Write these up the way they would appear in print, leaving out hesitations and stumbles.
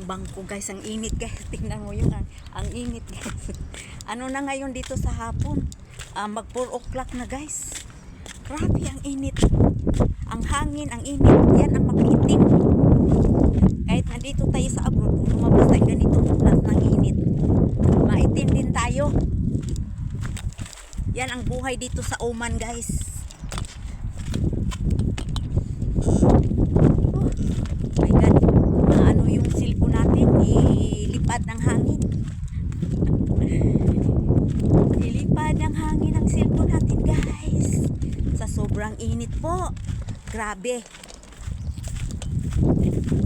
bangko guys, ang init guys. Tingnan mo yung ang init guys. Ano na ngayon dito sa hapon? Mag 4 o'clock na guys. Grabe ang init. Ang hangin, ang init. Yan ang makaitim. Kahit nandito tayo sa abroad, kung lumabas tayo ganito, plus ng init, maitim din tayo. Yan ang buhay dito sa Oman guys. Oh my God. Ano yung cellphone natin? Ilipad ng hangin. Ilipad ng hangin ang cellphone natin guys. Sa sobrang init po. Grabe.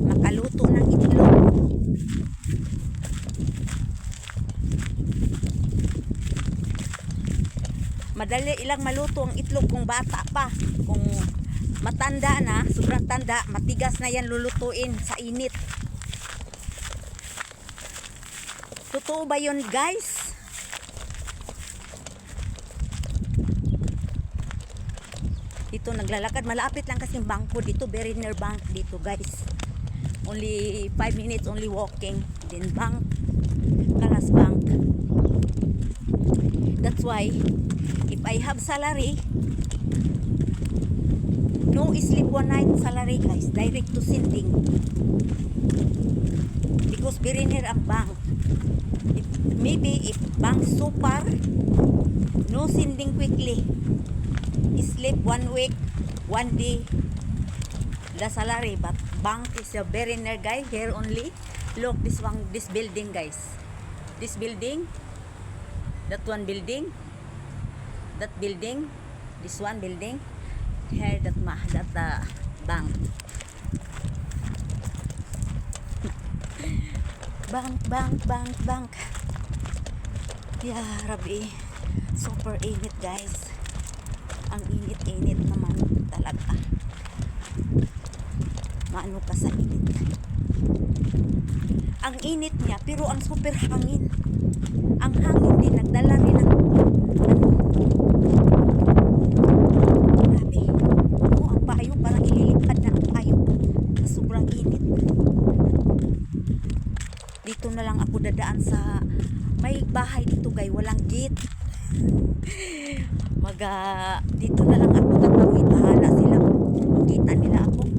Makaluto ng itlog. Madali ilang maluto ang itlog kung bata pa. Kung matanda na, sobrang tanda, matigas na yan lulutuin sa init. Totoo ba yun guys? Dito naglalakad, malapit lang kasing bangko dito, very near bank dito guys. Only 5 minutes only walking. Then bank, Kalas Bank. That's why if I have salary, no sleep one night salary guys, direct to sending. Because very near ang bank. Maybe if bank super, no sending quickly. Sleep 1 week, 1 day, the salary. But bank is a very near guys. Here only. Look this one, this building guys. This building, that one building, that building, this one building. Here that bank. bank. Yeah, Rabbi. Super init guys. Ang init naman talaga. Maano ka sa init. Ang init niya pero ang super hangin. Ang hangin din nagdala rin ng grabe. Ang payo parang ililipad na ang payo sa sobrang init. Dito na lang ako dadaan sa may bahay dito guys, walang gate. Dito na lang ako tatawid, bahala sila, makita nila ako.